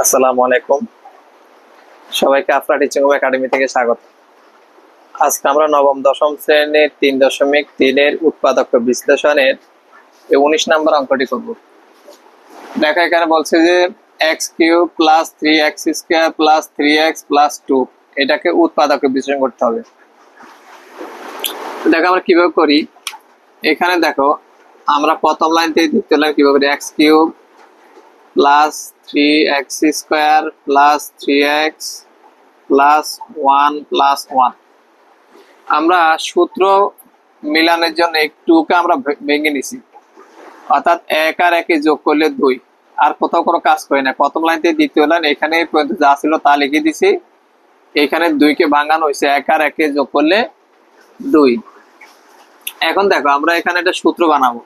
আসসালামু আলাইকুম। সবাইকে আফরা টিচিং হোম একাডেমি থেকে স্বাগত। আজকে আমরা নবম দশম শ্রেণীর 3.3 উৎপাদক বিশ্লেষণের 19 নম্বর অঙ্কটি করব। দেখো এখানে বলছে যে x³ plus 3x² plus 3x plus 2 এটাকে উৎপাদক বিশ্লেষণ করতে হবে। দেখো আমরা কিভাবে করি, এখানে দেখো আমরা প্রথম লাইন থেকে দ্বিতীয় লাইন কিভাবে করি, x³ plus 3x² plus 3x plus 1 plus 1। আমরা সূত্র মিলানোর জন্য একটুকে আমরা ভেঙে নিছি, অর্থাৎ 1 আর 1 যোগ করলে 2, আর কোথাও কোনো কাজ করি না। প্রথম লাইন থেকে দ্বিতীয় লাইন এখানে পর্যন্ত যা ছিল তা লিখে দিছি। এখানে 2 কে ভাঙানো হয়েছে, 1 আর 1 যোগ করলে 2। এখন দেখো আমরা এখানে একটা সূত্র বানাবো।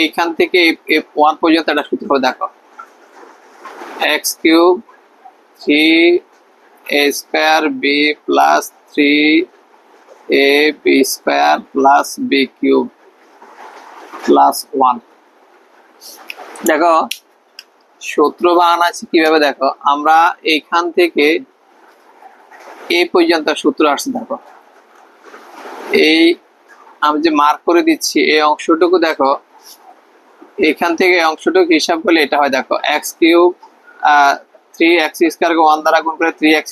এইখান থেকে 1 পর্যন্ত একটা সূত্র দেখো, x³ 3a² b plus 3ab² plus b³ plus 1। দেখো সূত্র বানাচ্ছি কিভাবে, দেখো আমরা এইখান থেকে এই পর্যন্ত সূত্র আসছে। দেখো এই আমি যে মার্ক করে দিচ্ছি এই অংশটুকু, দেখো এখান থেকে অংশটুকু হিসাব করলে এটা হয়। দেখো x³ 3x² কে 1 দ্বারা গুণ করে 3x²,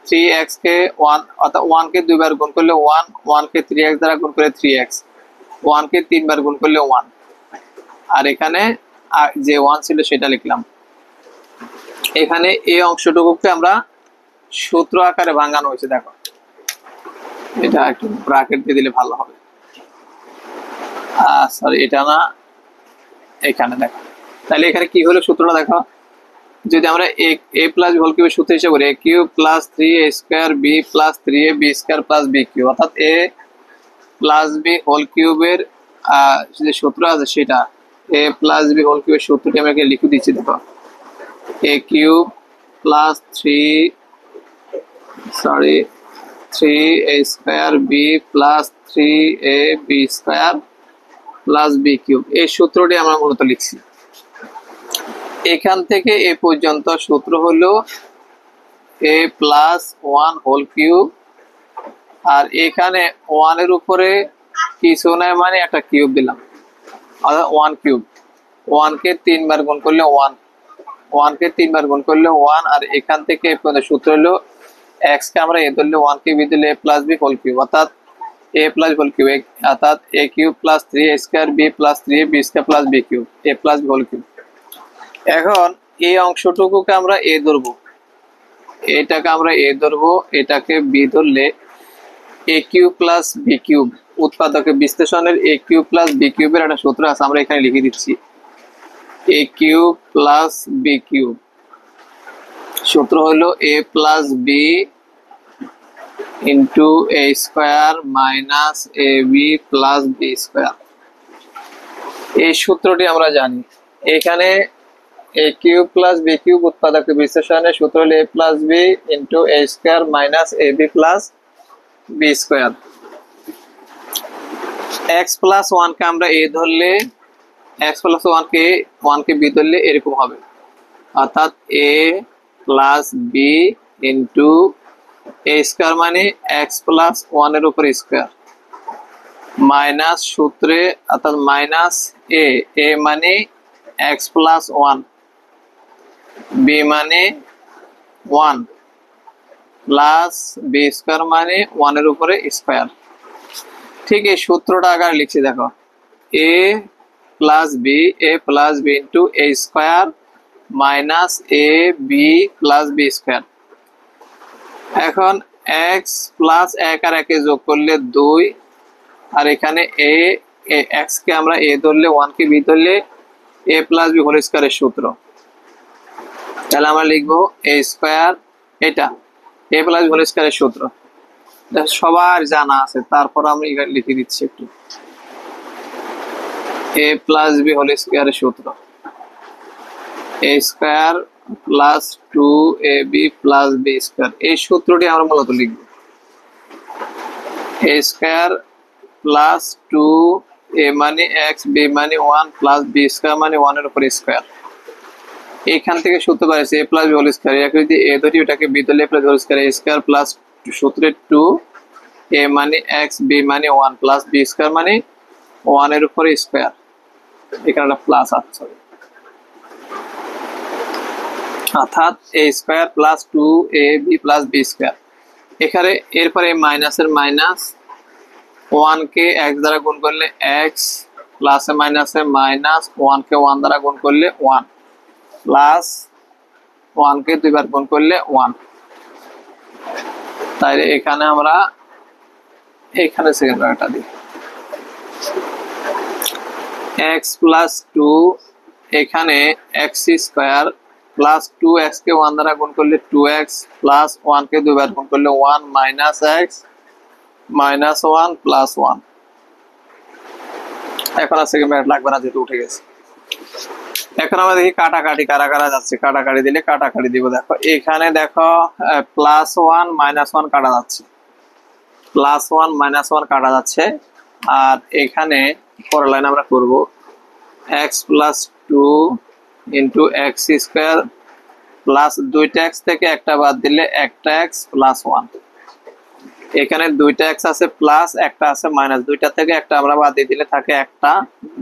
3x কে 1 অর্থাৎ 1 কে 2 বার গুণ করলে 1, 1 কে 3x দ্বারা গুণ করে 3x, 1 কে 3 বার গুণ করলে 1, আর এখানে যে 1 ছিল সেটা লিখলাম। এখানে এই অংশটুকুকে আমরা সূত্র আকারে ভাঙানো হয়েছে। দেখো এটা একটু ব্র্যাকেট দিয়ে দিলে ভালো হবে, সরি এটা না, এখানে দেখো। তাহলে এখানে কি হলো সূত্রটা দেখো, যদি আমরা a প্লাস হোল কিউবের সূত্র হিসেবে করি, a³ plus 3a² b plus 3ab² plus b³ অর্থাৎ a প্লাস b হোল কিউবের যে সূত্র আছে সেটা, a প্লাস b হোল কিউবের সূত্রটি আমরা এখানে লিখে দিচ্ছি। দেখো a³ plus 3a² b plus 3ab² plus b³ এই সূত্রটি আমরা মূলত লিখছি। এখান থেকে এ পর্যন্ত সূত্র হলো a প্লাস 1 হোল কিউব, আর এখানে 1 এর উপরে কিছু নাই মানে একটা কিউব দিলাম, অর্থাৎ 1³। 1 কে 3 বার গুণ করলে 1, 1 কে 3 বার গুণ করলে 1, আর এখান থেকে এ পর্যন্ত সূত্র হলো x কে আমরা a ধরলে 1 কে b দিলে a plus b whole cube, অর্থাৎ a প্লাস হোল কিউব, অর্থাৎ a³ plus 3a² b plus 3ab² plus b³ a plus b whole cube. এখন এই অংশটুকুকে আমরা a ধরবো, এটাকে আমরা a ধরবো, এটাকে b ধরলে a³ প্লাস b³ উৎপাদকের বিশ্লেষণের a³ প্লাস b³ এর একটা সূত্র আছে, আমরা এখানে লিখে দিচ্ছি a³ প্লাস b³ সূত্র হলো a plus b into a square minus ab plus b square. এই সূত্রটি আমরা জানি। এখানে a³ প্লাস b³ উৎপাদকের বিশ্লেষণের সূত্র হলো a plus b into a square minus ab plus b square. x plus 1 কে আমরা a ধরলে, x প্লাস 1 কে b ধরলে এরকম হবে, অর্থাৎ a plus b into a square মানে x প্লাস 1 এর উপর স্কোয়ার মাইনাস সূত্রে, অর্থাৎ মাইনাস a মানে x প্লাস 1, b মানে 1 প্লাস b স্কোয়ার মানে 1 এর উপরে স্কোয়ার। ঠিক এই সূত্রটা আগে লিখছি। দেখো a plus b into a square minus a b plus b square. এখন x প্লাস 1 আর 1 যোগ করলে 2, আর এখানে x কে আমরা a ধরলে 1 কে b ধরলে a প্লাস b হোল স্কোয়ারের সূত্র। তাহলে আমরা লিখবো a স্কোয়ার, এটা a প্লাস b হোল স্কোয়ারের সূত্র সবার জানা আছে, তারপর আমি লিখে দিচ্ছি একটু a প্লাস b হোল স্কোয়ারের সূত্র a square plus 2ab plus b square. এই সূত্রটি আমরা মূলত লিখব a স্কোয়ার প্লাস 2a মানে x, b মানে 1 প্লাস b স্কোয়ার মানে 1 এর উপর স্কোয়ার এখান থেকে সূত্র পাইছি a plus b whole square, এটাকে যদি a ধরি ওটাকে b ধরলে a plus whole square, a square plus সূত্রে 2 a মানে x, b মানে 1 প্লাস b স্কয়ার মানে 1 এর উপরে স্কয়ার, এখানে একটা প্লাস আছে অর্থাৎ a square plus 2ab plus b square. এখানে এরপরে মাইনাসের মাইনাস 1 কে x দ্বারা গুণ করলে x প্লাসে মাইনাসে মাইনাস 1 কে 1 দ্বারা গুণ করলে 1 প্লাস 1 কে দুইবার গুণ করলে 1। তাইলে এখানে আমরা এখানে সেকেন্ড ব্র্যাকেটটা দিই x প্লাস 2 এখানে x স্কয়ার প্লাস 2x কে 1 দ্বারা গুণ করলে 2x প্লাস 1 কে দুইবার গুণ করলে 1 মাইনাস x মাইনাস 1 প্লাস 1। এখন আর সেকেন্ড ব্র্যাকেট লাগবে না যেহেতু উঠে গেছে। এখন আমরা দেখি কাটাকাটি কারা কারা যাচ্ছে, কাটাকাটি দিলে কাটাকাটি দিব। দেখো এখানে দেখো প্লাস 1 মাইনাস 1 কাটা যাচ্ছে, প্লাস 1 মাইনাস 1 কাটা যাচ্ছে। আর এখানে পরের লাইন আমরা করব x plus 2 into x square plus 2টা x থেকে একটা বাদ দিলে একটা x প্লাস 1। এখানে 2টা x আছে প্লাস একটা আছে মাইনাস, 2টা থেকে একটা আমরা বাদ দিয়ে দিলে থাকে একটা,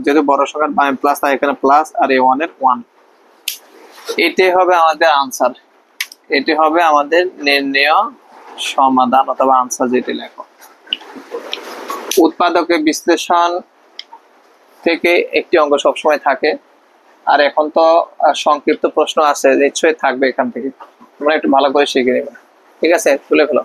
যেহেতু বড় সংখ্যার প্লাস তাই এখানে প্লাস আর এই 1 এর 1। এটাই হবে আমাদের আনসার, এটি হবে আমাদের নির্ণেয় সমাধান অথবা আনসার যেটা লেখো। উৎপাদকের বিশ্লেষণ থেকে একটি অঙ্ক সবসময় থাকে, আর এখন তো সংক্ষিপ্ত প্রশ্ন আছে নিশ্চয়ই থাকবে, এখান থেকে তোমরা একটু ভালো করে শিখে নেবে। ঠিক আছে, তুলে ফেলো।